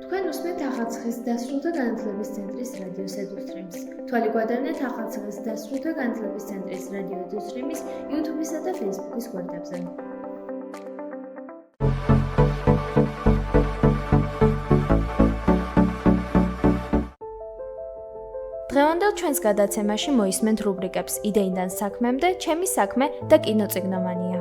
თქვენ უსმენთ ახალციხის დასრულთა განათლების ცენტრის რადიო ედუსტრიმს. თვალი გვადარნეთ ახალციხის დასრულთა განათლების ცენტრის რადიო ედუსტრიმის YouTube-ისა და Facebook-ის გვერდებზე. დღევანდელ ჩვენს გადაცემაში მოისმენთ რუბრიკებს იდეიდან საქმემდე, ჩემი საქმე და კინოწიგნომანია.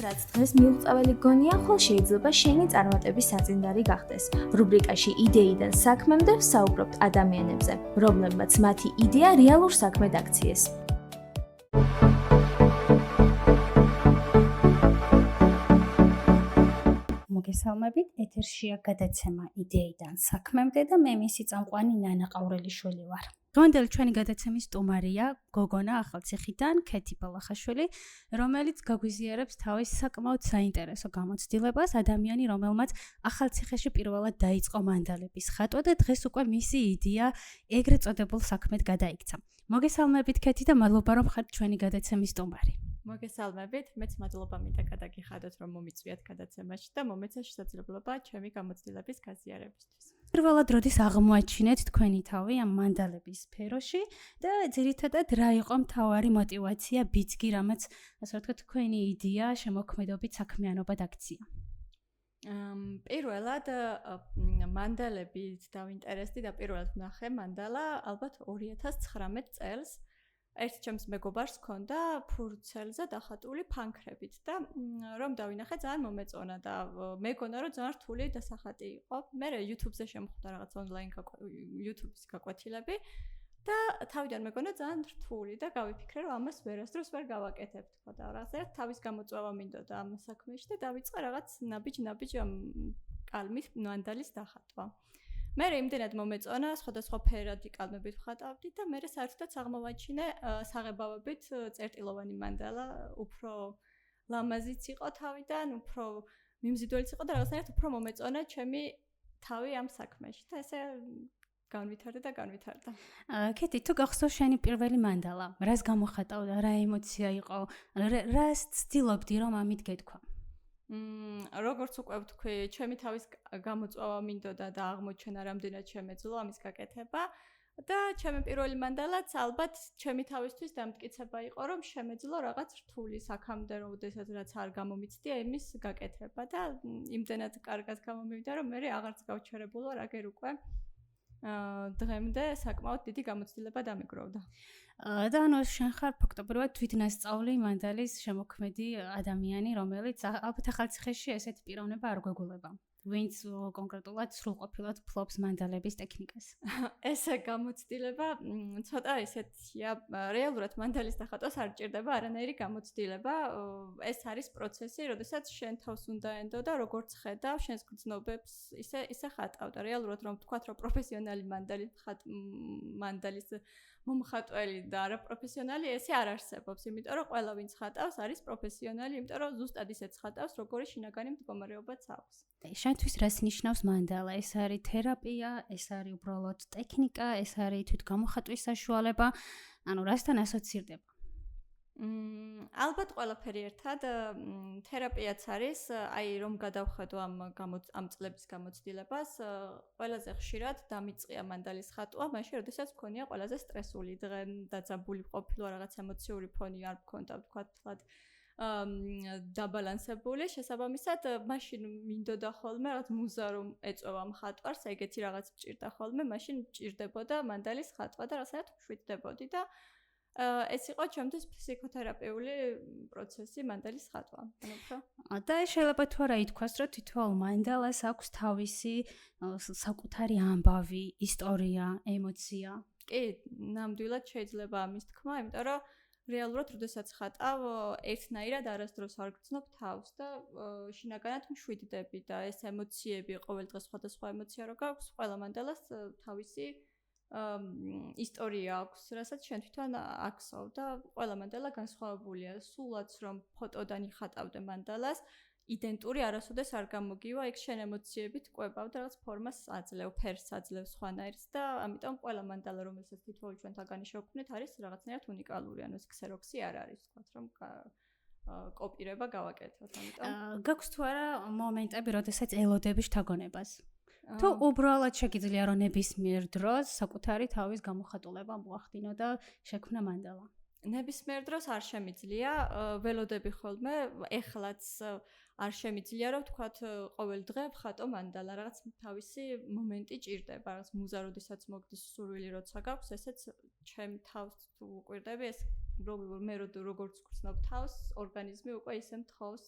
რაც დღეს მიუღწეველი გონია, ხოლ შეიძლება შენი წარმატების საწინდარი გახდეს. რუბრიკაში იდეიდან საქმემდე ვსაუბრობთ ადამიანებზე, რომლებმაც მათი იდეა რეალურ საქმედ აქციეს. მოგესალმებით, ეთერშია გადაცემა იდეიდან საქმემდე და მე მისი წამყვანი ნანა ყავრელიშვილი ვარ. დღევანდელი ჩვენი გადაცემის სტუმარია გოგონა ახალციხიდან, ქეთი ბალახაშვილი, რომელიც გაგვიზიარებს თავის საკმაოდ საინტერესო გამოცდილებას, ადამიანი, რომელმაც ახალციხეში პირველად დაიწყო მანდალების ხატვა და დღეს უკვე მისი იდეა ეგრეთ წოდებულ საქმედ გადაიქცა. მოგესალმებით, ქეთი და მადლობა რომ ხართ ჩვენი გადაცემის სტუმარი. მოგესალმებით, მეც მადლობა მინდა გადაგიხადოთ, რომ მომიწვიათ გადაცემაში და მომეცა შესაძლებლობა ჩემი გამოცდილების გაზიარებისთვის. პირველად როდის აღმოაჩინეთ თქვენი თავი ამ მანდალების სფეროში და ძირითადად რა იყო მთავარი мотиваცია, ბიძგი, რამაც ასე ვთქვათ, თქვენი იდეა შემოქმედობით საქმიანობად აქცია? პირველად მანდალებით დავინტერესდი და პირველად ვნახე მანდალა ალბათ 2019 წელს. ერთ ჩემს მეგობარს ჰქონდა ფურცელზე დახატული ფანქრებით და რომ დავინახე ძალიან მომეწონა და მეგონა რომ ძალიან რთული დასახატი იყო. მე YouTube-ზე შემოხვდა რაღაც ონლაინ YouTube-ის გაკვეთილები და თავიდან მეგონა ძალიან რთული და გავიფიქრე რომ ამას ვერასდროს ვერ გავაკეთებ თქო და რაღაცა თავის გამოწვევა მინდოდა ამ საქმეში და დავიწყე რაღაც ნაბიჯ კალმით მანდალის დახატვა. მე იმდენად მომეწონა, სხვადასხვა ფერადი კალმებით ვხატავდი და მე საერთოდაც აღმოვაჩინე საღებავებით წერტილოვანი მანდალა, უფრო ლამაზიც იყო თავიდან, უფრო მიმზიდველიც იყო და რაღაცნაირად უფრო მომეწონა ჩემი თავი ამ საქმეში და ესე განვითარდა. ქეთი, თუ გახსოვს შენი პირველი მანდალა, რას გამოხატავდა, რა ემოცია იყო, რას ცდილობდი რომ ამით გეთქვა? როგორც უკვე ვთქვი, ჩემი თავის გამოწვევა მინდოდა და აღმოჩენა რამდენად შემეძლო ამის გაკეთება და ჩემი პირველი მანდალაც ალბათ ჩემი თავისთვის დამტკიცება იყო, რომ შემეძლო რაღაც რთული საქამდე, როდესაც რაც არ გამომიცდია იმის გაკეთება და იმდენად კარგად გამომივიდა, რომ მე აღარც გავჩერებულ ვარ, აგერ უკვე დღემდე საკმაოდ დიდი გამოცდილება დამეგროვდა. და ანუ შენ ხარ ფაქტობრივად თვითნასწავლი მანდალის შემოქმედი ადამიანი, რომელიც ალბათ ახალციხეში ესეთი პიროვნება არ გვეგულება. ვინც კონკრეტულად სრულყოფილად ფლობს მანდალების ტექნიკას. ესე გამოცდილება ცოტა ესეთია, რეალურად მანდალის დახატვას არ ჭირდება არანაირი გამოცდილება. ეს არის პროცესი, როდესაც შენ თავს უნდა ენდო და როგორც ხედავ, შენს გრძნობებს ისე ხატავ და რეალურად რომ ვთქვათ, რომ პროფესიონალი მანდალის მომხატველი და არა პროფესიონალი ესე არ არსებობს, იმიტომ რომ ყველა ვინც ხატავს არის პროფესიონალი, იმიტომ რომ ზუსტად ისეც ხატავს, როგორი შინაგანი მდგომარეობაც აქვს. შენთვის რას ნიშნავს მანდალა? ეს არის თერაპია, ეს არის უბრალოდ ტექნიკა, ეს არის თვითგამოხატვის საშუალება, ანუ რასთან ასოცირდება? ალბათ ყველაფერი ერთად თერაპიაც არის, აი რომ გადავხედო ამ წლების გამოცდილებას, ყველაზე ხშირად დამიწყია მანდალის ხატვა, მაშინ როდესაც მქონია ყველაზე სტრესული დღე, დაძაბული ყოფილა, რაღაც ემოციური ფონი არ მქონდა, ვთქვათ, დაბალანსებული, შესაბამისად, მაშინ მინდოდა ხოლმე რაღაც მუზა რომ ეწევა მხატვარს, ეგეთი რაღაც მჭირდა ხოლმე, მაშინ მჭირდებოდა მანდალის ხატვა და რაღაცნაირად მშვიდდებოდი და ეს იყო ჩემთვის ფსიქოთერაპიული პროცესი მანდალის ხატვა. და შეიძლება თუ არა ითქვას, რომ თითოეულ მანდალას აქვს თავისი საკუთარი ამბავი, ისტორია, ემოცია. კი, ნამდვილად შეიძლება ამის თქმა, იმიტომ რომ რეალურად, როდესაც ხატავ, ერთნაირად არასდროს არ გრძნობ თავს და შინაგანად მშვიდდები და ეს ემოციები, ყოველდღე სხვადასხვა ემოცია რო გაქვს, ყველა მანდალას თავისი ისტორია აქვს, რასაც შენ თვითონ აქსოვ და ყველა მანდალა განსხვავებულია. სულაც რომ ფოტოდან იხატავდე მანდალას, იდენტური არასოდეს არ გამოგივა, იქ შენ ემოციებით ყვებავ და რაღაც ფორმას აძლევ, ფერს აძლევ სხვანაირს და ამიტომ ყველა მანდალა, რომელსაც თითოეული ჩვენ თაგანი შევქმნით, არის რაღაცნაირად უნიკალური, ანუ ეს ქსეროქსი არ არის, ვთქვათ, რომ კოპირება გავაკეთოთ, ამიტომ გაქვს თუ არა მომენტები, როდესაც ელოდები შთაგონებას? თუ უბრალოდ შეგიძლია რომ ნებისმიერ დროს საკუთარი თავის გამოხატულება მოახდინო და შექმნა მანდალა? ნებისმიერ დროს არ შემიძლია, ველოდები ხოლმე, ეხლაც არ შემიძლია, რომ ვთქვათ, ყოველ დღე ვხატო მანდალა, რაღაც თავისი მომენტი ჭირდება, რაღაც მუზა, როდესაც მოგდის სურვილი, როცა გაქვს, ესეც ჩემ თავს თუ უყვირდები, ეს მე როგორც გრძნობ თავს, ორგანიზმი უკვე ისე მთხოვს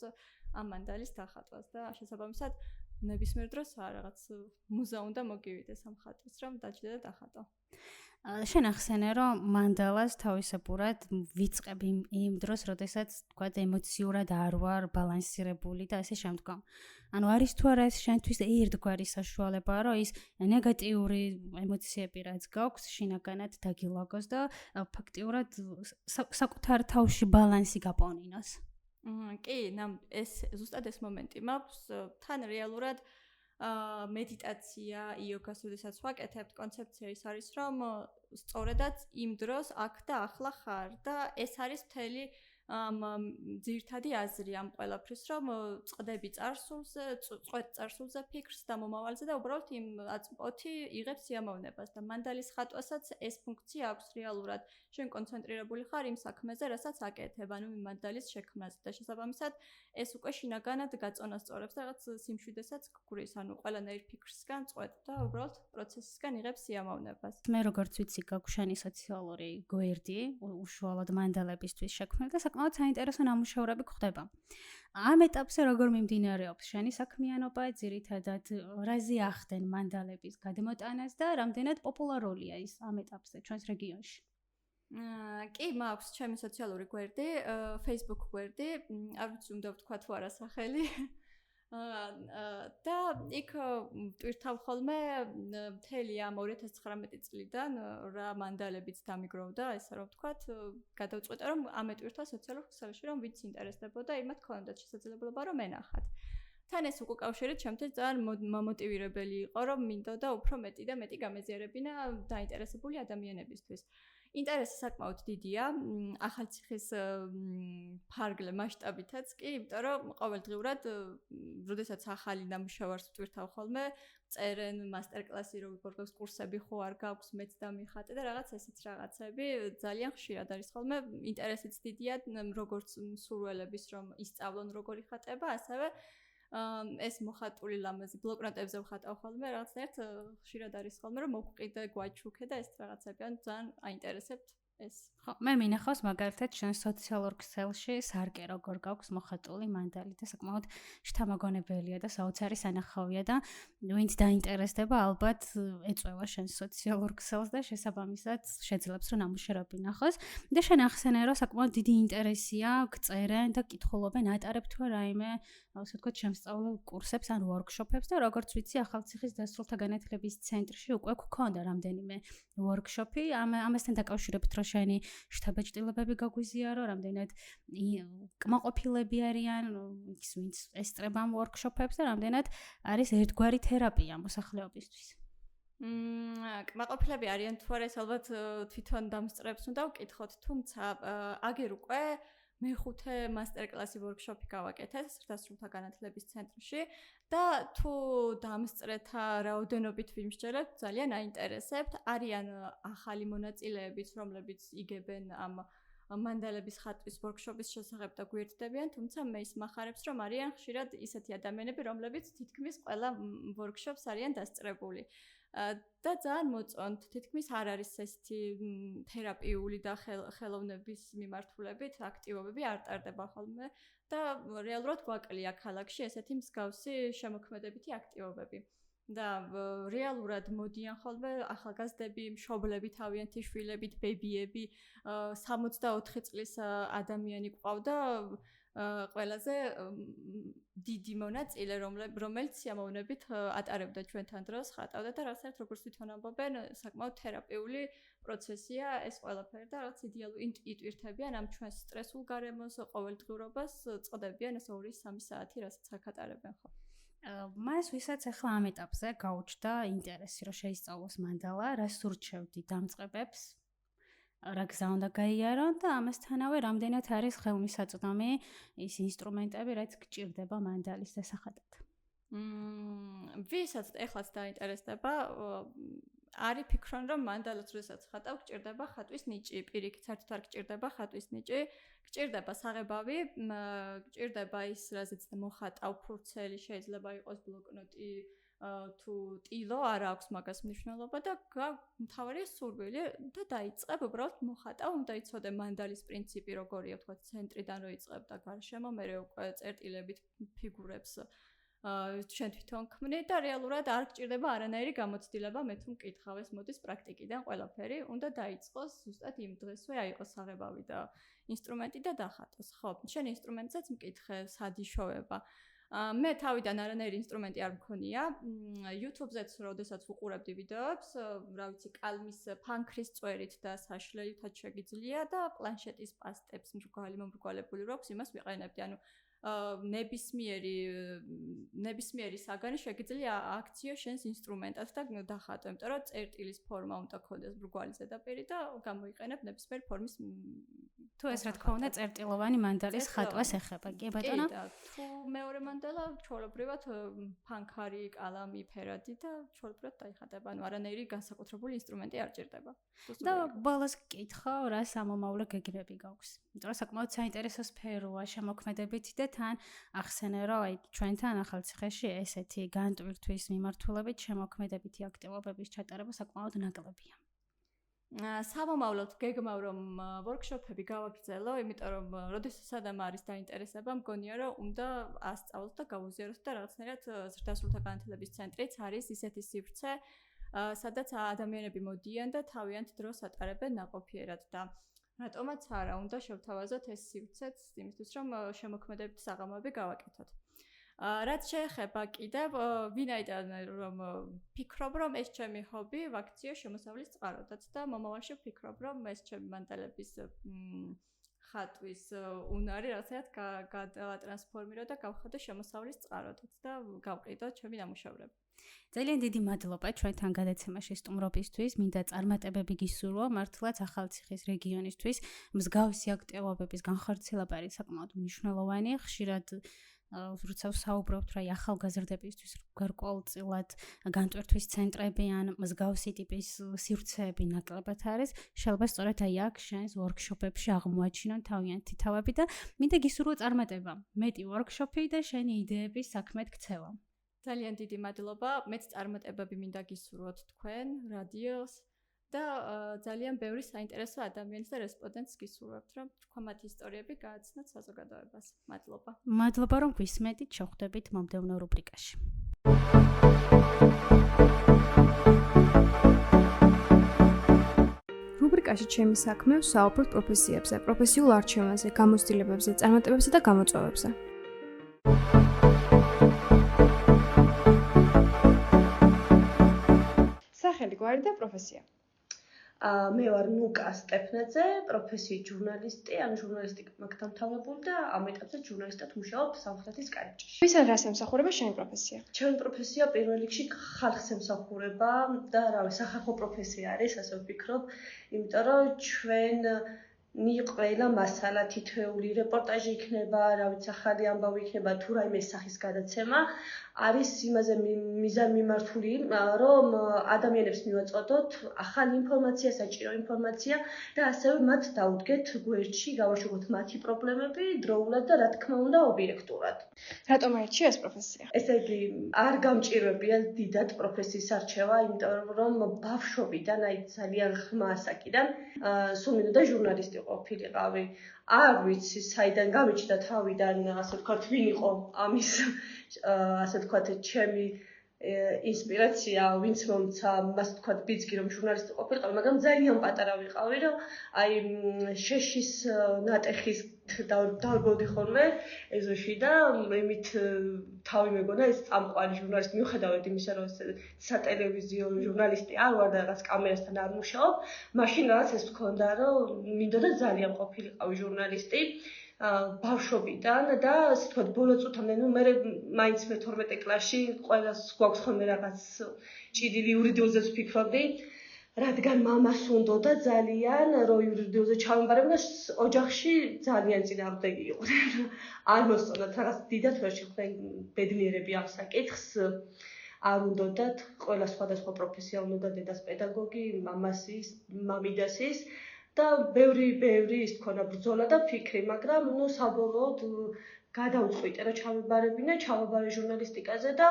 ამ მანდალის დახატვას და შესაბამისად ნებისმიერ დროს რაღაც მუზა უნდა მოგივიდეს ამ ხატვის, რომ დაჭიდე და დახატო. შენ ახსენე, რომ მანდალას თავისებურად ვიწყებ იმ დროს, როდესაც თქვა ემოციურად არ ვარ ბალანსირებული და ასე შემდგომ. ანუ არის თუ არა ეს შენთვის ერთგვარი საშუალება, რომ ის ნეგატიური ემოციები რაც გაქვს, შინაგანად დაგილაგოს და ფაქტიურად საკუთარ თავში ბალანსი გაპონინოს. კი, ეს ზუსტად ეს მომენტი მაქვს, თან რეალურად მედიტაცია, იოგას, როდესაც ვაკეთებთ, კონცეფცია ის არის, რომ სწორედაც იმ დროს აქ და ახლა ხარ და ეს არის მთელი ძირითადი აზრი ამ ყველაფრის, რომ წყვეტ წარსულზე ფიქრს და მომავალზე და უბრალოდ იმ აწმყოთი იღებს სიამოვნებას და მანდალის ხატვასაც ეს ფუნქცია აქვს რეალურად. შენ კონცენტრირებული ხარ იმ საქმეზე, რასაც აკეთებ, ანუ იმ მანდალის შექმნაზე და შესაბამისად ეს უკვე შინაგანად გაწონასწორებს და რაღაც სიმშვიდებსაც გგვრის, ანუ ყველანაირ ფიქრსგან წყვეტ და უბრალოდ პროცესისგან იღებს სიამოვნებას. მე როგორც ვიცი, გაქვს შენი სოციალური გვერდი, უშუალოდ მანდალებისთვის შექმნილი და საკმაოდ საინტერესო ნამუშევრები გვხდება. ამ ეტაპზე როგორ მიმდინარეობს შენი საქმიანობა, ძირითადად რაზე ახდენ მანდალების გადმოტანას და რამდენად პოპულარულია ის ამ ეტაპზე ჩვენს რეგიონში? კი, მაქვს ჩემი სოციალური გვერდი, Facebook გვერდი, არ ვიცი უნდა ვთქვა თუ არა სახელი. და იქ ტვირთავ ხოლმე მთელი ამ 2019 წლიდან რა მანდალებიც დამიგროვდა, ესე რომ ვთქვათ, გადავწყვეტე რომ ამეტვირთვა სოციალურ ქსელში, რომ ვინც ინტერესდებოდა, იმათ ქონდათ შესაძლებლობა რომ ენახათ. თან ეს უკავშირით ჩემთვის ძალიან მომოტივირებელი იყო, რომ მინდოდა უფრო მეტი და მეტი გამეზიარებინა დაინტერესებული ადამიანებისთვის. ინტერესი საკმაოდ დიდია, ახალციხის ფარგლე მასშტაბითაც კი, იმიტომ რომ ყოველდღიურად, როდესაც ახალი ნამუშევარს ვტვირთავ ხოლმე, წერენ მასტერკლასი, როგორ გვაქვს კურსები ხო არ გაქვს, მეც დამიხატე და რაღაც ესეც რაღაცები ძალიან ხშირად არის ხოლმე, ინტერესიც დიდია, როგორც მსურველების რომ ისწავლონ როგორ იხატება, ასევე ეს მოხატული ლამაზი ბლოკნოტებზე ვხატავ ხოლმე, რაღაცნაირად ხშირად არის ხოლმე, რომ მოვყიდე, გვაჩუქე და ეს რაღაცები ან ძალიან აინტერესებთ ეს. ხო, მე მინახავს მაგალითად შენ სოციალურ ქსელში სარკე როგორ გაქვს მოხატული მანდალი და საკმაოდ შთამაგონებელია და საოცარი სანახავია და ვინც დაინტერესდება, ალბათ ეწევა შენ სოციალურ ქსელს და შესაბამისად შეძლებს რომ ნამუშევრები ნახოს და შენ ახსენე რომ საკმაოდ დიდი ინტერესია გწერენ და კითხულობენ ატარებ თუ რაიმე ასე ვთქვათ შემსწავლელ კურსებს ან ვორქშოპებს და როგორც ვიცი ახალციხის დასრულთა განათლების ცენტრში უკვე გქონდა რამდენიმე ვორქშოპი ამასთან დაკავშირებით რომ შენი შთაბეჭდილებები გაგვიზიარო, რამდენად კმაყოფილები არიან ის ვინც ესწრება ამ ვორქშოპებს და რამდენად არის ერთგვარი თერაპია მოსახლეობისთვის. კმაყოფილები არიან თუ არა, ალბათ თვითონ დამსწრებს უნდა ვკითხოთ, თუმცა აგერ უკვე მეხუთე მასტერკლასი ვორქშოპი გავაკეთე დასრულთა განათლების ცენტრში და თუ დამსწრეთა რაოდენობით ვიმსჯერებთ, ძალიან აინტერესებთ. არიან ახალი მონაწილეებიც, რომლებიც იგებენ ამ მანდალების ხატვის ვორქშოპის შესახებ და გვერდდებიან, თუმცა მე ის მახარებს, რომ არიან ხშირად ისეთი ადამიანები, რომლებიც თითქმის ყველა ვორქშოპს არიან დასწრებული. და ძალიან მოწონთ, თითქმის არ არის ესეთი თერაპიული და ხელოვნების მიმართულებით აქტივობები არ ტარდება ხოლმე და რეალურად გვაკლია ქალაქში ესეთი მსგავსი შემოქმედებითი აქტივობები. და რეალურად მოდიან ხოლმე ახალგაზრდები, მშობლები, თავიანთი შვილებით, ბებიები, 64 წლის ადამიანი გვყავდა ყველაზე დიდი მონაწილე, რომელიც სიამოვნებით ატარებდა ჩვენთან დროს, ხატავდა და რაღაცა როგორც თვითონ ამბობენ, საკმაოდ თერაპიული პროცესია ეს ყველაფერი და რაღაც იდეალური იტვირთებიან ამ ჩვენს სტრესულ გარემოს, ყოველდღიურობას, წყდებიან ეს 2-3 საათი, რასაც აქ ატარებენ ხო. მას ვისაც ახლა ამ ეტაპზე გაუჩნდა ინტერესი, რომ შეისწავლოს მანდალა, რას ურჩევდი დამწყებებს, რა გზა უნდა გაიარონ და ამასთანავე რამდენად არის ხელმისაწვდომი ის ინსტრუმენტები, რაც გჭირდება მანდალის დასახატად. ვისაც ეხლაც დაინტერესდება, არის ფიქრობენ, რომ მანდალას როდესაც ხატავ, გჭირდება ხატვის ნიჭი, პირიქით საერთოდ არ გჭირდება ხატვის ნიჭი, გჭირდება საღებავი, გჭირდება ის, რაზეც მოხატავ ფურცელი, შეიძლება იყოს ბლოკნოტი, თუ ტილო არ აქვს მაგას მნიშვნელობა და მთავარია სურვილი და დაიწყებ უბრალოდ მოხატავ, უნდა იცოდე მანდალის პრინციპი როგორია, თქვა ცენტრიდან რო იწყებ და გარშემო მე უკვე წერტილებით ფიგურებს ჩვენ თვითონ ქმნით და რეალურად არ გჭირდება არანაირი გამოცდილება, მე თუ მკითხავ ეს მოდის პრაქტიკიდან ყველაფერი, უნდა დაიწყოს ზუსტად იმ დღესვე აიყოს საღებავი და ინსტრუმენტი და დახატოს. ხო, შენ ინსტრუმენტსაც მკითხე, სად იშოვება. მე თავიდან არანაირი ინსტრუმენტი არ მქონია. YouTube-ზეც როდესაც ვუყურებდი ვიდეოებს, რა ვიცი, კალმის ფანქრის წვერით და საშლელითაც შეგიძლია და პლანშეტის პასტებს მომრგვალებული რო აქვს, იმას ვიყენებდი. ანუ ნებისმიერი საგანი შეგიძლია აქციო შენს ინსტრუმენტად და დახატო, იმიტომ რომ წერტილის ფორმა უნდა ქონდეს მრგვალი ზედაპირი და გამოიყენებ ნებისმიერი ფორმის თუ ეს რა თქმა უნდა წერტილოვანი მანდალის ხატვას ეხება, კი ბატონო? კი და თუ მეორე მანდალა ჩვეულებრივად ფანქარი, კალამი, ფერადი და ჩვეულებრივად დაიხატება. ანუ არანაირი განსაკუთრებული ინსტრუმენტი არ ჭირდება. და ბოლოს გკითხავ, რა სამომავლო გეგმები გაქვს? იმიტომ რომ საკმაოდ საინტერესო სფეროა შემოქმედებითი და თან ახსენე, რომ აი ჩვენთან ახალციხეში ესეთი განტვირთვის მიმართულებით შემოქმედებითი აქტივობების ჩატარება საკმაოდ ნაკლებია. სამომავლოდ გეგმავ რომ ვორქშოპები გავაგრძელო, იმიტომ რომ როდესაც адам არის დაინტერესება, მგონია რომ უნდა ასწავლოს და გაუზიაროს და რაღაცნაირად ზრდასრულთა განათლების ცენტრიც არის ისეთი სივრცე, სადაც ადამიანები მოდიან და თავიანთ დროს ატარებენ ნაყოფიერად და რატომაც არა უნდა შევთავაზოთ ეს სივრცეც იმისთვის რომ შემოქმედებითი საღამოები გავაკეთოთ. რაც შეეხება კიდევ ვინაიდან რომ ფიქრობ რომ ეს ჩემი ჰობი ვაქციო შემოსავლის წყაროდაც და მომავალში ვფიქრობ რომ ეს ჩემი მანდალების ხატვის უნარი რაღაცად გადაატრანსფორმირო და გავხადო შემოსავლის წყაროდაც და გავყიდო ჩემი ნამუშევრები. ძალიან დიდი მადლობა ჩვენთან გადაცემაში სტუმრობისთვის, მინდა წარმატებები გისურვო მართლაც ახალციხის რეგიონისთვის, მსგავსი აქტივობების განხორციელება არის საკმაოდ მნიშვნელოვანი, ხშირად როცა ვსაუბრობთ რა ახალგაზრდებისთვის გარკვეულწილად განტვირთვის ცენტრები ან მსგავსი ტიპის სივრცეები ნაკლებად არის, შეიძლება სწორედ აი აქ შენს ვორქშოპებში აღმოაჩინონ თავიანთი თავები და მინდა გისურვო წარმატება, მეტი ვორქშოპი და შენი იდეების საქმედ ქცევა. ძალიან დიდი მადლობა, მეც წარმატებები მინდა გისურვოთ თქვენ, რადიოს და ძალიან ბევრი საინტერესო ადამიანს და რესპონდენტს გისურვებთ, რომ თქვენ მათ ისტორიები გააცნოთ საზოგადოებას. მადლობა. მადლობა, რომ გვისმენთ, შევხვდებით მომდევნო რუბრიკაში. რუბრიკაში ჩემი საქმე ვსაუბრობთ პროფესიებზე, პროფესიულ არჩევანზე, გამოცდილებებზე, წარმატებებზე და გამოწვევებზე. სახელი, გვარი და პროფესია. მე ვარ ნუკა სტეფნაძე, პროფესიით ჟურნალისტი, ანუ ჟურნალისტიკა დამთავრებული და ამ ეტაპზე ჟურნალისტად მუშაობ სამხრეთის კარიბჭეში. ვისაც რას ემსახურება შენი პროფესია? ჩემი პროფესია პირველ რიგში ხალხს ემსახურება და რავი, სახალხო პროფესია არის, ასე ვფიქრობ, იმიტომ რომ ჩვენ ყველა მასალა თითოეული რეპორტაჟი იქნება, რა ვიცი, ახალი ამბავი იქნება, თუ რაიმე სახის გადაცემა არის იმაზე მიზანმიმართული, რომ ადამიანებს მივაწყოდოთ ახალი ინფორმაცია, საჭირო ინფორმაცია და ასევე მათ დაუდგეთ გვერდში, გავაშვებოთ მათი პრობლემები დროულად და რა თქმა უნდა ობიექტურად. რატომ აირჩია ეს პროფესია? ესე იგი, არ გამჭირვებია დიდად პროფესიის არჩევა, იმიტომ რომ ბავშვობიდან, აი ძალიან ხმა ასაკიდან სულ მინდოდა ჟურნალისტი ყოფილიყავი. არ ვიცი, საიდან გამიჩნდა თავიდან, ასე ვთქვათ, ვინ იყო ამის, ასე ვთქვათ, ჩემი ინსპირაცია ვინც მომცა მას თქვა ბიძგი რომ ჟურნალისტი ყოფილიყავი, მაგრამ ძალიან პატარა ვიყავი, რომ აი შეშის ნატეხის დავბოდი ხოლმე ეზოში და იმით თავი მეგონა ეს წამყვანი ჟურნალისტი მიუხედავად იმისა რომ სატელევიზიო ჟურნალისტი არ ვარ და რაღაც კამერასთან არ მუშაობ, მაშინ რაღაც ეს მქონდა რომ მინდოდა ძალიან ყოფილიყავი ჟურნალისტი ბავშვობიდან და ასე თქვა ბოლო წუთამდე ნუ მე მაინც მე-12 კლასში ყველას გვაქვს ხოლმე რაღაც ჭიდილი იურიდიულზეც ვფიქრობდი, რადგან მამას უნდოდა ძალიან რომ იურიდიულზე ჩავემბარებო და ოჯახში ძალიან წინააღმდეგი იყო. არ მოსწონდათ რაღაც დიდად ვერ შეხვდნენ ბედნიერები ამ საკითხს. არ უნდათ ყველა სხვადასხვა პროფესია უნდა დედას პედაგოგი, მამას ის, მამიდას ის და ბევრი ის თქონა ბრძოლა და ფიქრი, მაგრამ ნუ საბოლოოდ გადავწყვიტე რომ ჩავაბარე ჟურნალისტიკაზე და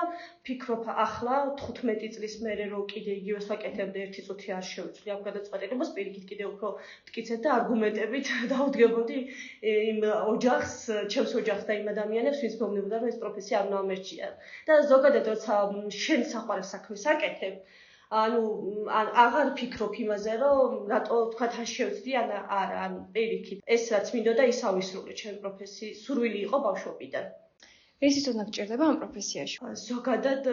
ფიქრობ ახლა 15 წლის მერე რომ კიდე იგივეს ვაკეთებდი 1 წუთი არ შევიცვლი ამ გადაწყვეტილებას, პირიქით კიდე უფრო მტკიცედ და არგუმენტებით დავდგებოდი იმ ოჯახს, ჩემს ოჯახს და იმ ადამიანებს, ვინც მომნებოდა რომ ეს პროფესია არ უნდა ამერჩიათ. და ზოგადად როცა შენ საყვარელ საქმეს აკეთებ, ანუ აღარ ფიქრობ იმაზე რომ რატო თქვა თან შევცდი არა პირიქით ეს რაც მინდოდა ის ავისრულე ჩემი პროფესიის სურვილი იყო ბავშვობიდან. რისი თქმა გჭირდება ამ პროფესიაში? ზოგადად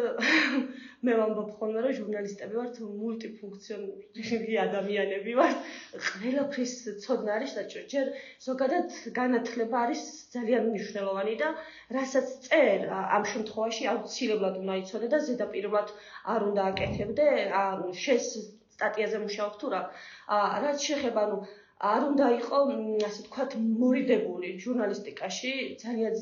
მე ვამბობ ხოლმე რომ ჟურნალისტები ვართ მულტიფუნქციონალური ადამიანები ვართ. ყველაფრის ცოდნა არის საჭირო. ჯერ ზოგადად განათლება არის ძალიან მნიშვნელოვანი და რასაც წერ ამ შემთხვევაში აუცილებლად უნდა იცოდე და ზედაპირულად არ უნდა აკეთებდე შენს სტატიაზე მუშაობ თუ რა. რაც შეეხება არ უნდა იყო ასე ვთქვათ მორიდებული ჟურნალისტიკაში, ძალიან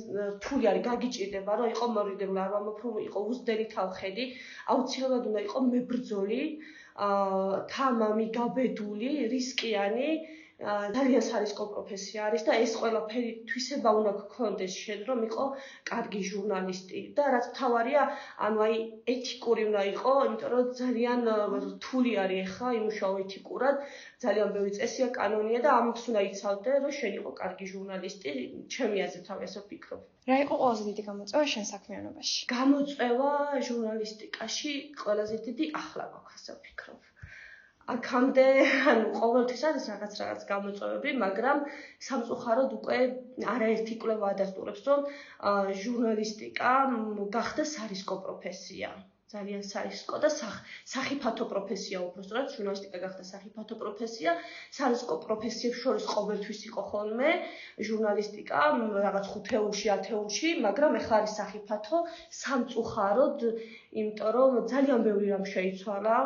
რთული არის გაგიჭირდება რომ იყო მორიდებული, არ ვამბობ რომ იყო უზდელი თავხედი, აუცილებლად უნდა იყო მებრძოლი, თამამი, გაბედული, რისკიანი, ძალიან სარისკო პროფესია არის და ეს ყველაფერი თვისება უნდა გქონდეს შენ რომ იყო კარგი ჟურნალისტი და რაც მთავარია, ანუ აი ეთიკური უნდა იყო, იმიტომ რომ ძალიან რთული არის ახლა იმუშაო ეთიკურად, ძალიან ბევრი წესია, კანონია და ამით უნდა იცავდე რომ შენ იყო კარგი ჟურნალისტი, ჩემი აზრით თავი ასე ვფიქრობ. რა იყო ყველაზე დიდი გამოწვევა შენ საქმიანობაში? გამოწვევა ჟურნალისტიკაში ყველაზე დიდი ახლა მაქვს ასე ვფიქრობ. აქამდე ანუ ყოველთვის არის რაღაც გამოწვევები, მაგრამ სამწუხაროდ უკვე არაერთი კვლევა ადასტურებს, რომ ჟურნალისტიკა გახდა სარისკო პროფესია. ძალიან სარისკო და სახიფათო პროფესია უბრალოდ ჟურნალისტიკა გახდა სახიფათო პროფესია. სარისკო პროფესიებს შორის ყოველთვის იყო ხოლმე ჟურნალისტიკა რაღაც 5 ეულში, 10 ეულში, მაგრამ ეხლა არის სახიფათო სამწუხაროდ, იმიტომ რომ ძალიან ბევრი რამ შეიცვალა.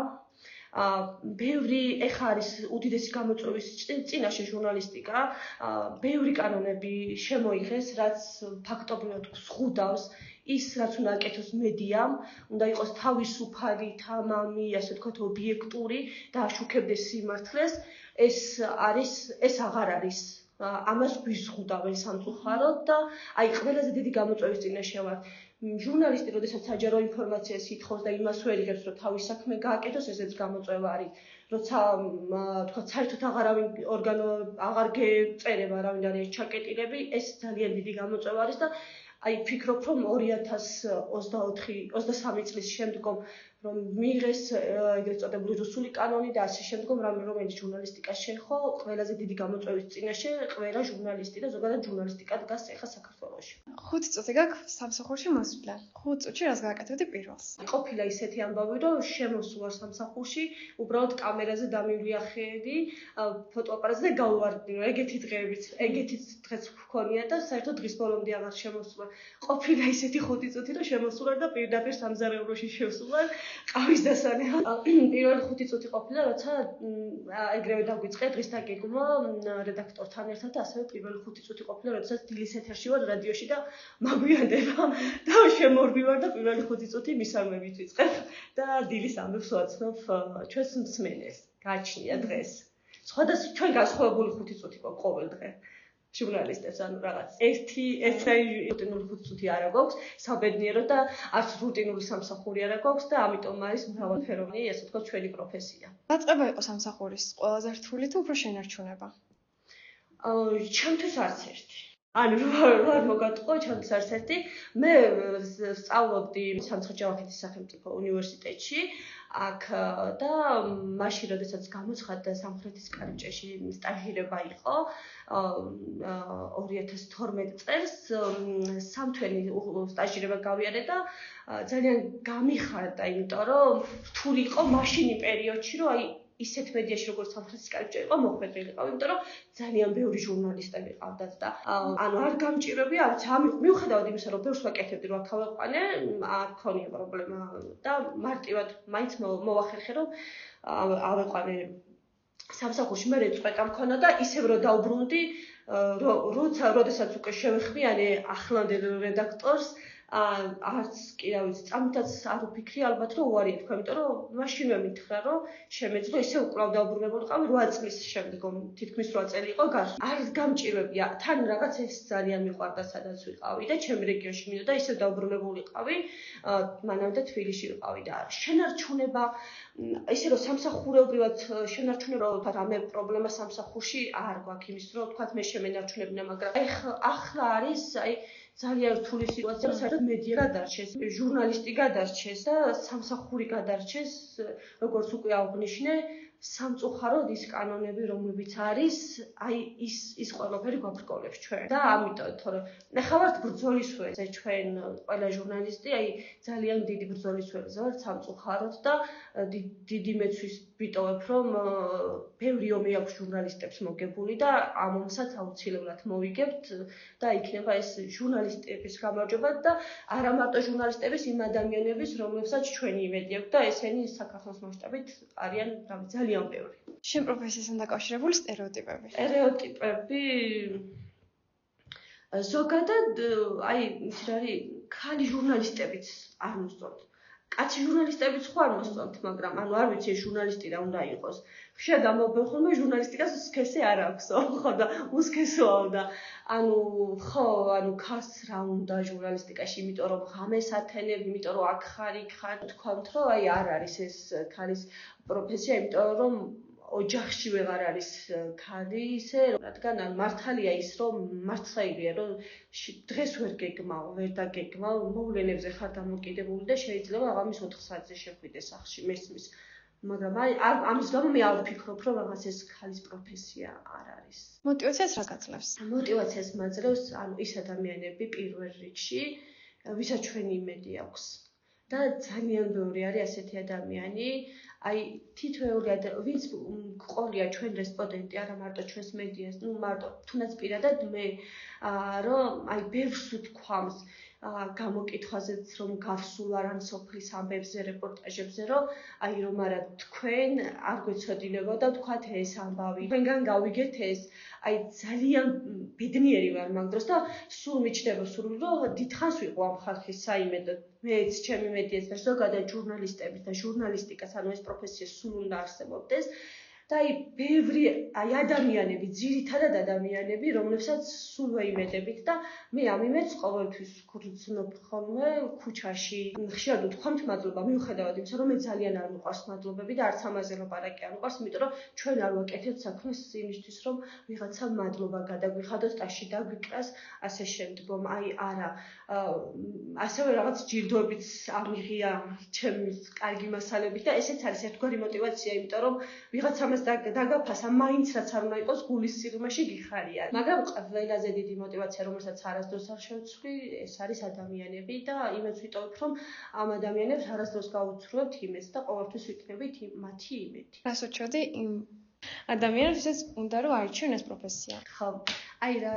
ბევრი ეხა არის უდიდესი გამოწვევის წინაშე ჟურნალისტიკა, ბევრი კანონები შემოიღეს, რაც ფაქტობრივად ზღუდავს ის, რაც უნდა აკეთოს მედიამ, უნდა იყოს თავისუფალი, თამამი, ასე ვთქვათ, ობიექტური და აშუქებდეს სიმართლეს. ეს აღარ არის. ამას გვიზღუდავენ სამწუხაროდ და აი ყველაზე დიდი გამოწვევის წინაშე ვარ. ჟურნალისტი, როდესაც საჯარო ინფორმაციას ითხოვს და იმას ვერ იღებს, რომ თავის საქმე გააკეთოს, ესეც გამოწვევა არის. როცა თქვა საერთოდ აღარავინ ორგანო აღარ გეწერება არავინ არის ჩაკეტილები, ეს ძალიან დიდი გამოწვევა არის და აი ფიქრობ, რომ 2023 წლის შემდგომ რომ მიიღეს ეგრეთ წოდებული რუსული კანონი და ასე შემდგომ რომელიც ჟურნალისტიკას შეეხო, ყველაზე დიდი გამოწვევის წინაშე ყველა ჟურნალისტი და ზოგადად ჟურნალისტიკა დგას ახლა საქართველოში. 5 წუთი გაქვს სამსახურში მოსვლა. 5 წუთში რას გააკეთებდი პირველს? ყოფილა ისეთი ამბავი, რომ შემოსულა სამსახურში, უბრალოდ კამერაზე დამივლიახედი, ფოტოაპარატზე და გავვარდი, რომ ეგეთი დღეც გქონია და საერთოდ დღის ბოლომდე აღარ შემოსულა. ყოფილა ისეთი 5 წუთი, რომ შემოსულა და პირდაპირ სამზარეულოში შევსულა. ყავის დასანება. პირველი 5 წუთი ყოფილა, როცა ეგრევე დაგვიწყე დღის დაგეგმვა რედაქტორთან ერთად და ასევე პირველი 5 წუთი ყოფილა, როდესაც დილის ეთერში ვარ რადიოში და მაგვიანდება და შემორბივარ და პირველი 5 წუთი მისარმებით ვიწყებ და დილის ამბებს ვაცნობ ჩვენს მსმენელს. გააჩნია დღეს. სხვადასხვა ჩვენ განსხვავებული 5 წუთი გვაქვს ყოველ დღე. ჟურნალისტებს ანუ რაღაც ერთი რუტინული 5 წუთი არ აქვს, საბედნიერო და არც რუტინული სამსახური არ აქვს და ამიტომ არის მრავალფეროვანი, ასე ვთქვათ, ჩვენი პროფესია. დაწყება იყო სამსახურის ყველაზე რთული თუ უფრო შენარჩუნება? ჩემთვის არც ერთი. ანუ რა მოგატყო ჩემს ერთ-ერთი მე სწავლობდი სამცხე-ჯავახეთის სახელმწიფო უნივერსიტეტში აქ და მაშინ როდესაც გამოცხადდა სამხრეთის კარიბჭეში სტაჟირება იყო 2012 წელს სამთვენი სტაჟირება გავიარე და ძალიან გამიხარდა, იმიტომ რომ რთული იყო მაშინი პერიოდში, რომ აი ისეთ მედიაში როგორც სამხრეთის კარიბჭე იყო მოხვედრილი ყავ, იმიტომ რომ ძალიან ბევრი ჟურნალისტები ყავდათ და ანუ არ გამჭირებია, არც მიუხედავად იმისა, რომ ბევრს ვაკეთებდი, რომ აქ ავეყვანე, არ მქონია პრობლემა და მარტივად მაინც მოვახერხე, რომ ავეყვანე სამსახურში. მე რეწყვეტა მქონა და ისევ რომ დაუბრუნდი, როდესაც უკვე შევეხმიანე ახლანდელ რედაქტორს არც კი რა ვიცი, წამითაც არ ვფიქრი ალბათ რომ უარია თქვა, იმიტომ რომ მაშინვე მითხრა რომ შემეძლო ისე უკვლავ დაუბრუნებულიყავი 8 წლის შემდგომ, თითქმის 8 წელი იყო გასული. არ გამჭირებია, თან რაღაც ეს ძალიან მიყვარდა სადაც ვიყავი და ჩემ რეგიონში მინდოდა ისე დაუბრუნებულიყავი, მანამდე თბილისში ვიყავი და შენარჩუნება ისე რომ სამსახურეობრივად შენარჩუნება თქვა რამე პრობლემა სამსახურში არ გვაქვს იმის რომ თქვა მე შემენარჩუნებინა, მაგრამ ახლა არის აი ძალიან რთული სიტუაცია, საერთოდ მედია გადარჩეს, ჟურნალისტი გადარჩეს და სამსახური გადარჩეს, როგორც უკვე აღნიშნე, სამწუხაროდ ის კანონები, რომლებიც არის, აი ის ყველაფერი გვაბრკოლებს ჩვენ. და ამიტომ, თორე ნახავართ ბრძოლის ველზე ჩვენ ყველა ჟურნალისტი, აი ძალიან დიდი ბრძოლის ველზე ვართ სამწუხაროდ და დიდი მეცვის ვიტოვებ, რომ ბევრი ომი აქვს ჟურნალისტებს მოგებული და ამ ომსაც აუცილებლად მოვიგებთ და იქნება ეს ჟურნალისტების გამარჯვება და არა მარტო ჟურნალისტების, იმ ადამიანების, რომლებსაც ჩვენი იმედი აქვს და ესენი საქართველოს მასშტაბით არიან ძალიან ბევრი. შენ პროფესიასთან დაკავშირებული სტერეოტიპები. სტერეოტიპები ზოგადად აი ის არის ქალი ჟურნალისტებიც არ მოსწონთ. კაცი ჟურნალისტებიც ხო არ მოსწონთ, მაგრამ ანუ არ ვიცი ეს ჟურნალისტი რა უნდა იყოს. ხშირად ამბობენ ხოლმე ჟურნალისტიკას სქესი არ აქვსო, ხო და უსქესოა და ანუ ქალს რა უნდა ჟურნალისტიკაში, იმიტომ რომ ღამეს ათენებ, იმიტომ რომ აქ ხარ, იქ ხარ, თქვათ რომ აი არ არის ეს ქალის პროფესია, იმიტომ რომ ოჯახში ვეღარ არის ქალი ისე, რადგან მართალია ის, რომ მართლაია, რომ დღეს ვერ გეგმავ, ვერ დაგეგმავ, მოვლენებზე ხარ დამოკიდებული და შეიძლება აღამის 4 საათზე შეხვიდე სახლში მესმის. მაგრამ აი ამის გამო მე არ ვფიქრობ, რომ რაღაც ეს ქალის პროფესია არ არის. მოტივაციას რა გაძლევს? მოტივაციას მაძლევს ანუ ის ადამიანები პირველ რიგში, ვისაც ჩვენი იმედი აქვს. და ძალიან ბევრი არის ასეთი ადამიანი, აი თითოეული ვინც გყოლია ჩვენ რესპონდენტი, არა მარტო ჩვენს მედიას, მარტო თუნდაც პირადად მე რომ აი ბევრს ვთქვამს გამოკითხვაზეც რომ გავსულ არ ამ სოფლის ამბებზე, რეპორტაჟებზე, რომ აი რომ არა თქვენ არ გვეცოდინებოდა თქვათ ეს ამბავი. თქვენგან გავიგეთ ეს, აი ძალიან ბედნიერი ვარ მაგ დროს და სულ მიჩნდება სურვილი რომ დიდხანს ვიყო ამ ხალხის საიმედოდ. მეც ჩემი მედიას და ზოგადად ჟურნალისტების და ჟურნალისტიკას ანუ ეს პროფესია სულ უნდა არსებობდეს. და აი ბევრი აი ადამიანები, ძირითადად ადამიანები, რომლებსაც სულ ვეიმედებით და მე ამ იმედს ყოველთვის გრძნობ ხოლმე ქუჩაში. ხშირად ვთქვამთ მადლობა, მიუხედავად იმისა, რომ მე ძალიან არ მიყვარს მადლობები და არც ამაზე ლაპარაკი არ მიყვარს, იმიტომ რომ ჩვენ არ ვაკეთებთ საქმეს იმისთვის, რომ ვიღაცამ მადლობა გადაგვიხადოს, ტაში დაგვიკრას, ასე შემდგომ. აი არა. ასევე რაღაც ჯილდოებიც ამიღია ჩემი კარგი მასალებით და ესეც არის ერთგვარი მოტივაცია, იმიტომ რომ ვიღაცამ დაგაფასა, მაინც რაც არ უნდა იყოს გულის სიღრმეში გიხარია. მაგრამ ყველაზე დიდი მოტივაცია, რომელსაც არასდროს არ შევცვლი, ეს არის ადამიანები და იმედს ვიტოვებ, რომ ამ ადამიანებს არასდროს გავუცრუებთ იმედს და ყოველთვის ვიქნებით მათი იმედი. რას უჩვენდი იმ ადამიანებს, ვისაც უნდა რომ აირჩიონ ეს პროფესია? ხო, აი რა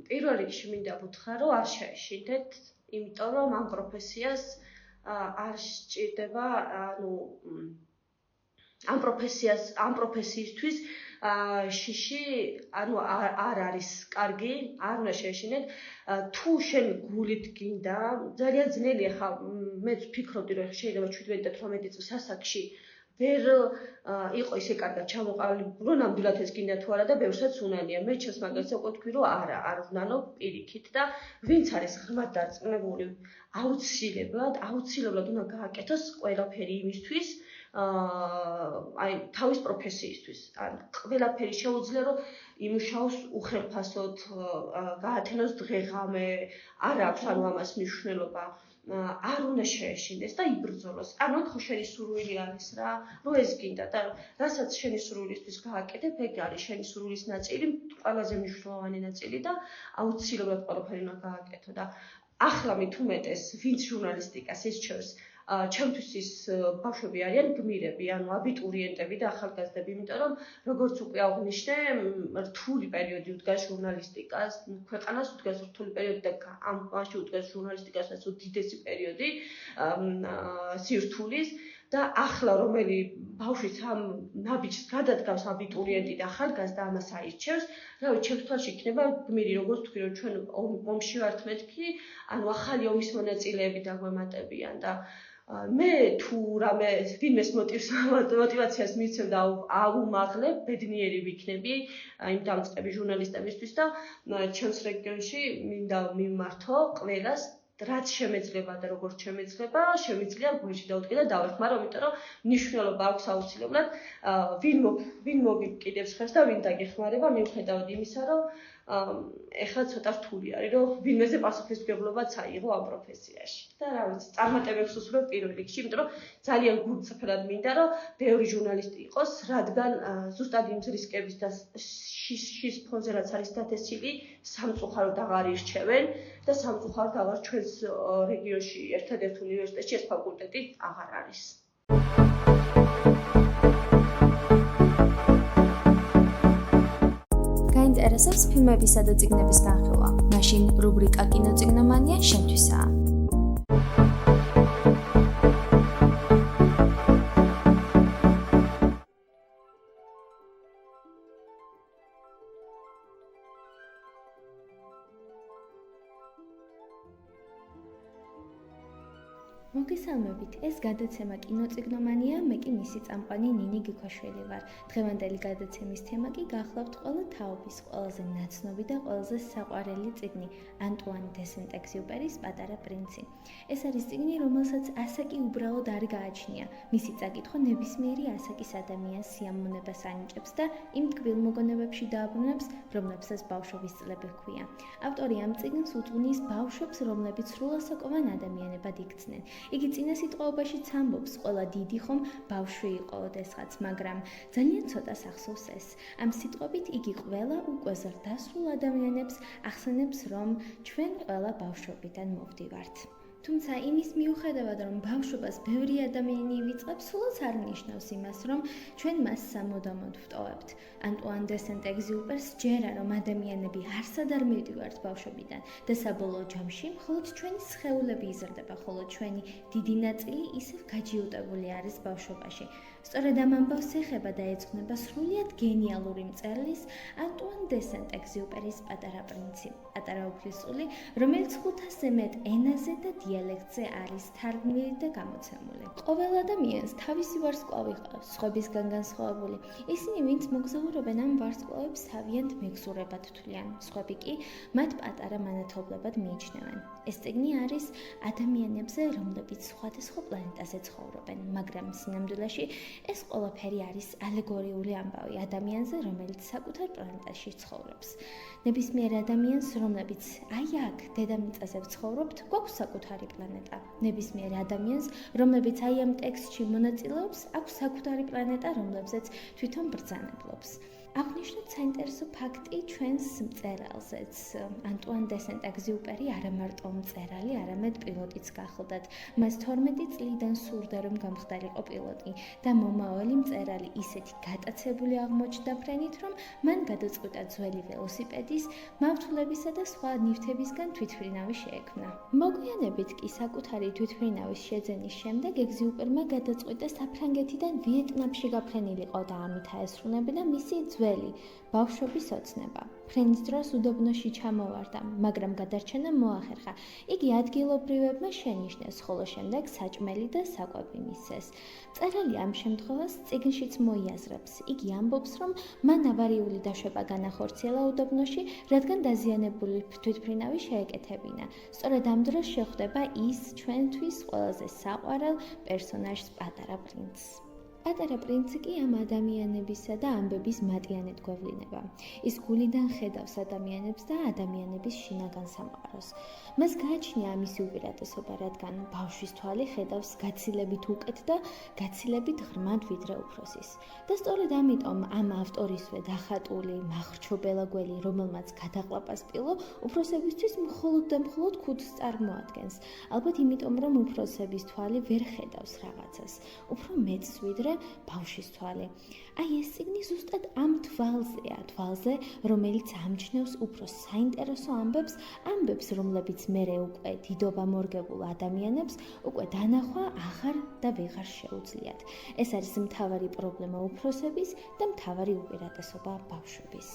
პირველ რიგში მინდა ვუთხრა, რომ არ შეეშინდეთ, იმიტომ რომ ამ პროფესიას არ სჭირდება, ანუ ამ პროფესიისთვის შიში ანუ არ არის კარგი, არ უნდა შეეშინეთ. თუ შენ გულით გინდა, ძალიან ძნელია ხა მეც ვფიქრობდი, რომ შეიძლება 17-18 წლის ასაკში ვერ იყო ისე კარგად ჩამოყალიბებული, რომ ნამდვილად ეს გინდა თუ არა და ბევრსაც უნანია. მე ჩემს მაგალითს უკვე ვთქვი, რომ არ უნანო პირიქით და ვინც არის ღრმად დარწმუნებული, აუცილებლად უნდა გააკეთოს ყველაფერი იმისთვის, აი თავის პროფესიისთვის. ან ყველაფერი შეუძლია რომ იმუშაოს უხელფასოდ, გაათენოს დღე-ღამე, არ აქვს ანუ ამას მნიშვნელობა. არ უნდა შეეშინდეს და იბრძოლოს. ანუ ხო შენი სურვილი არის რა, რომ ეს გინდა და რასაც შენი სურვილისთვის გააკეთებ, ეგ არის შენი სურვილის ნაწილი, ყველაზე მნიშვნელოვანი ნაწილი და აუცილებლად ყველაფერი უნდა გააკეთო და ახლა მით უმეტეს ვინც ჟურნალისტიკას ისჩევს, ჩემთვის ის ბავშვები არიან გმირები, ანუ აბიტურიენტები და ახალგაზრდები, იმიტომ რომ როგორც უკვე აღვნიშნე, რთული პერიოდი უდგას ჟურნალისტიკას, ქვეყანას უდგას რთული პერიოდი და ამ მაშინ უდგას ჟურნალისტიკასაც უდიდესი პერიოდი სირთულის და ახლა რომელი ბავშვიც ამ ნაბიჯს გადადგავს აბიტურიენტი და ახალგაზრდა ამას აირჩევს, რავი, ჩემს თვალში იქნება გმირი, როგორც თქვი, რომ ჩვენ ომში ვართ მეთქი, ანუ ახალი ომის მონაწილეები დაგვემატებიან და მე თუ რამე ვინმეს мотиваციას მიცემ და აუმაღლებ, ბედნიერი ვიქნები იმ დამწყები ჟურნალისტებისთვის და ჩემს რეგიონში მინდა მიმართო ყველას რაც შემეძლება და როგორც შემეძლება, შემიძლია გვერდში დავდგე და დავეხმარო, იმიტომ რომ მნიშვნელობა აქვს აუცილებლად ვინ მოგიკიდებს ხელს და ვინ დაგეხმარება, მიუხედავად იმისა, რომ ეხლა ცოტა რთული არის, რომ ვინმეზე პასუხისმგებლობაც აიღო ამ პროფესიაში. და რა ვიცი, წარმატებებს უსურვებ პირველ რიგში, იმიტომ რომ ძალიან გულწრფელად მინდა, რომ ბევრი ჟურნალისტი იყოს, რადგან ზუსტად იმ რისკების და შის ფონზე რაც არის დათესილი, სამწუხაროდ აღარ ირჩევენ და სამწუხაროდ აღარ ჩვენს რეგიონში ერთადერთ უნივერსიტეტში ეს ფაკულტეტი აღარ არის. გაინტერესებს ფილმებისა და წიგნების განხილვა? მაშინ რუბრიკა კინოწიგნომანია შენთვისაა. მოგესალმებით, ეს გადაცემა კინოწიგნომანია, მე კი მისი წამყვანი ნინი გიქვაშვილი ვარ. დღევანდელი გადაცემის თემა კი გახლავთ ყველა თაობის ყველაზე ნაცნობი და ყველაზე საყვარელი წიგნი, ანტუან დე სენტ-ეგზიუპერის პატარა პრინცი. ეს არის წიგნი, რომელსაც ასაკი უბრალოდ არ გააჩნია. მისი წაკითხვა ნებისმიერი ასაკის ადამიანს სიამოვნებას ანიჭებს და იმ ტკბილ მოგონებებში დააბრუნებს, რომლებსაც ბავშვობის წლები ჰქვია. ავტორი ამ წიგნს უძღვნის ბავშვებს, რომლებიც სრულასაკოვან ადამიანებად იქცნენ. იგი წინა სიტყვაობაშიც ამბობს, ყველა დიდი ხომ ბავშვი იყო ოდესღაც, მაგრამ ძალიან ცოტას ახსოვს ეს. ამ სიტყვებით იგი ყველა უკვე ზრდასრულ ადამიანებს ახსენებს, რომ ჩვენ ყველა ბავშვობიდან მოვდივართ. თუმცა იმის მიუხედავად, რომ ბავშვობას ბევრი ადამიანი ივიწყებს, სულაც არ ნიშნავს იმას, რომ ჩვენ მას სამუდამოდ ვტოვებთ. ანტუან დე სენტ-ეგზიუპერს ჯერა, რომ ადამიანები არსად არ მივდივართ ბავშვობიდან და საბოლოო ჯამში მხოლოდ ჩვენი სხეულები იზრდება, ხოლო ჩვენი დიდი ნაწილი ისევ გაჯიუტებული არის ბავშვობაში. სწორედ ამ ამბავს ეხება და ეძღვნება სრულიად გენიალური მწერლის ანტუან დე სენტ-ეგზიუპერის პატარა პრინცი, პატარა უფლისწული, რომელიც 500-ზე მეტ ენაზე და დიალექტზე არის თარგმნილი და გამოცემული. ყოველ ადამიანს თავისი ვარსკვლავი ჰყავს, სხვებისგან განსხვავებული. ისინი, ვინც მოგზაურობენ ამ ვარსკვლავებს, თავიანთ მეგზურებად თვლიან, სხვები კი მათ პატარა მანათობლებად მიიჩნევენ. ეს წიგნი არის ადამიანებზე, რომლებიც სხვადასხვა პლანეტაზე ცხოვრობენ, მაგრამ სინამდვილეში ეს ყველაფერი არის ალეგორიული ამბავი ადამიანზე, რომელიც საკუთარ პლანეტაში ცხოვრობს. ნებისმიერ ადამიანს, რომლებიც აი აქ დედამიწაზე ვცხოვრობთ, გვაქვს საკუთარი პლანეტა. ნებისმიერ ადამიანს, რომლებიც აი ამ ტექსტში მონაწილეობს, აქვს საკუთარი პლანეტა, რომლებზეც თვითონ ბრძანებლობს. აღნიშნოთ საინტერესო ფაქტი ჩვენს მწერალზეც. ანტუან დე სენტ-ეგზიუპერი არა მარტო მწერალი, არამედ პილოტიც გახლდათ. მას 12 წლიდან სურდა, რომ გამხდარიყო პილოტი და მომავალი მწერალი ისეთი გატაცებული აღმოჩნდა ფრენით, რომ მან გადაწყვიტა ძველი ველოსიპედის, მავთულებისა და სხვა ნივთებისგან თვითმფრინავი შეექმნა. მოგვიანებით კი საკუთარი თვითმფრინავის შეძენის შემდეგ ეგზიუპერმა გადაწყვიტა საფრანგეთიდან ვიეტნამში გაფრენილიყო და ამით აესრულებინა მისი ძველი ბავშვობის ოცნება. ფრენის დროს უდაბნოში ჩამოვარდა, მაგრამ გადარჩენა მოახერხა. იგი ადგილობრივებმა შენიშნეს, ხოლო შემდეგ საჭმელი და საკვები მისცეს. მწერალი ამ შემთხვევას წიგნშიც მოიაზრებს. იგი ამბობს, რომ მან ავარიული დაშვება განახორციელა უდაბნოში, რადგან დაზიანებული თვითმფრინავი შეეკეთებინა. სწორედ ამ დროს შეხვდება ის ჩვენთვის ყველაზე საყვარელ პერსონაჟს პატარა პრინცს. პატარა პრინცი კი ამ ადამიანებისა და ამბების მატიანედ გვევლინება. ის გულიდან ხედავს ადამიანებს და ადამიანების შინაგან სამყაროს. მას გააჩნია ამისი უპირატესობა, რადგან ბავშვის თვალი ხედავს გაცილებით უკეთ და გაცილებით ღრმად ვიდრე უფროსის. და სწორედ ამიტომ ამ ავტორისვე დახატული მახრჩობელა გველი, რომელმაც გადაყლაპას პილო, უფროსებისთვის მხოლოდ და მხოლოდ ქუდს წარმოადგენს. ალბათ იმიტომ, რომ უფროსების თვალი ვერ ხედავს რაღაცას, უფრო მეც ვიდრე ბავშვის თვალი. აი ეს წიგნი ზუსტად ამ თვალზეა, თვალზე, რომელიც ამჩნევს უფრო საინტერესო ამბებს, რომლებიც მერე უკვე დიდობა მორგებულ ადამიანებს უკვე დანახვა აღარ და ვეღარ შეუძლიათ. ეს არის მთავარი პრობლემა უფროსების და მთავარი უპირატესობა ბავშვების.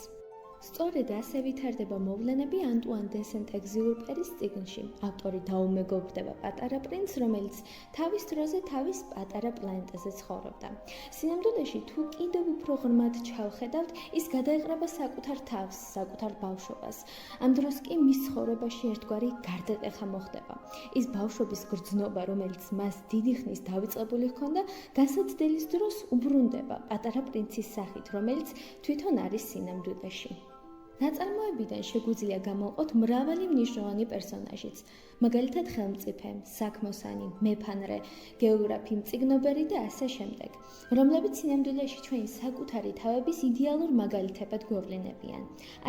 სწორედ ასე ვითარდება მოვლენები ანტუან დე სენტ-ეგზიუპერის წიგნში. ავტორი დაუმეგობრდება პატარა პრინცს, რომელიც თავის დროზე თავის პატარა პლანეტაზე ცხოვრობდა. სინამდვილეში, თუ კიდევ უფრო ღრმად ჩავხედავთ, ის გადაეყრება საკუთარ თავს, საკუთარ ბავშვობას. ამ დროს კი მის ცხოვრებაში ერთგვარი გარდატეხა მოხდება. ის ბავშვობის გრძნობა, რომელიც მას დიდი ხნის დავიწყებული ჰქონდა, განსაცდელის დროს უბრუნდება პატარა პრინცის სახით, რომელიც თვითონ არის სინამდვილეში. ნაწარმოებიდან შეგვიძლია გამოვყოთ მრავალი მნიშვნელოვანი პერსონაჟიც, მაგალითად ხელმწიფე, საქმოსანი, მეფანრე, გეოგრაფი, მწიგნობერი და ასე შემდეგ, რომლებიც სინამდვილეში ჩვენი საკუთარი თავების იდეალურ მაგალითებად გვევლინებიან.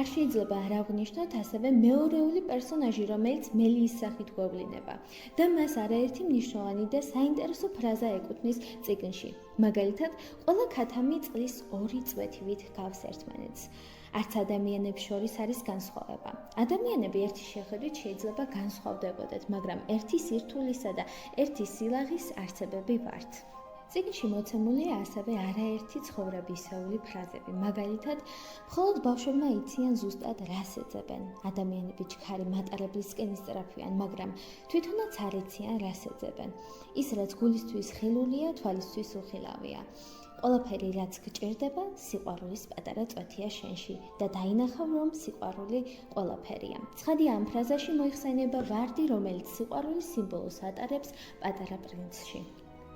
არ შეიძლება არ აღვნიშნოთ ასევე მეორეული პერსონაჟი, რომელიც მელიის სახით გვევლინება და მას არაერთი მნიშვნელოვანი და საინტერესო ფრაზა ეკუთვნის წიგნში. მაგალითად, ყველა ქათამი წყლის 2 წვეთივით ჰგავს ერთმანეთს. არც ადამიანებს შორის არის განსხვავება. ადამიანები ერთი შეხედვით შეიძლება განსხვავდებოდეთ, მაგრამ ერთი სირთულისა და ერთი სილაღის არსებები ვართ. წიგნში მოცემულია ასევე არაერთი ცხოვრებისეული ფრაზები. მაგალითად, მხოლოდ ბავშვებმა იციან ზუსტად რას ეძებენ. ადამიანები ჩქარი მატარებლისკენ ისწრაფვიან, მაგრამ თვითონაც არ იციან რას ეძებენ. ის, რაც გულისთვის ხილულია, თვალისთვის უხილავია. ყველაფერი, რაც გჭირდება, სიყვარულის პატარა წვეთია შენში და დაინახავ, რომ სიყვარული ყველაფერია. ცხადია, ამ ფრაზაში მოიხსენება ვარდი, რომელიც სიყვარულის სიმბოლოს ატარებს პატარა პრინცში.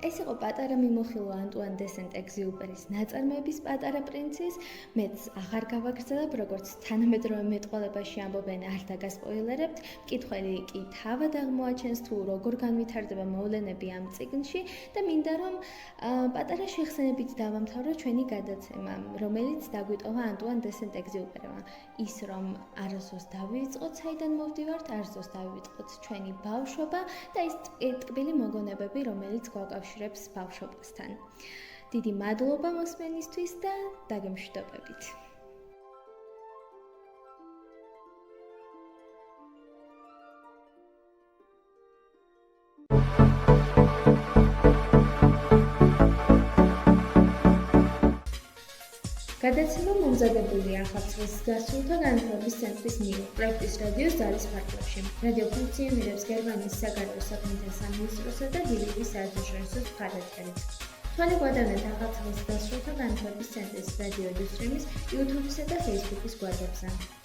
ეს იყო პატარა მიმოხილვა ანტუან დე სენტ-ეგზიუპერის ნაწარმოების პატარა პრინცის. მეც აღარ გავაგრძელებ, როგორც თანამედროვე მეტყველებაში ამბობენ, არ დაგასპოილერებთ. მკითხველი კი თავად აღმოაჩენს, თუ როგორ განვითარდება მოვლენები ამ წიგნში და მინდა რომ პატარა შეხსენებით დავამთავრო ჩვენი გადაცემა, რომელიც დაგვიტოვა ანტუან დე სენტ-ეგზიუპერმა. ის რომ არასდროს დავივიწყოთ, საიდან მოვდივართ, არასდროს დავივიწყოთ ჩვენი ბავშვობა და ის ტკბილი მოგონებები, რომელიც გვაკავშირებს ბავშვობასთან. დიდი მადლობა მოსმენისთვის და დაგემშვიდობებით. გადაცემა მომზადებულია ახალწლის გასულთა განათლების ცენტრის მიერ, პროექტის რადიოს ძალის ფარგლებში. რადიო ფუნქციონირებს გერმანიის საგარეო საქმეთა სამინისტროსა და ლიბიის საერთაშორისო მხარდაჭერით. თვალე გვადევნეთ ახალწლის გასულთა განათლების ცენტრის რადიო უსტრიმის YouTube-სა და Facebook-ის გვერდებზე.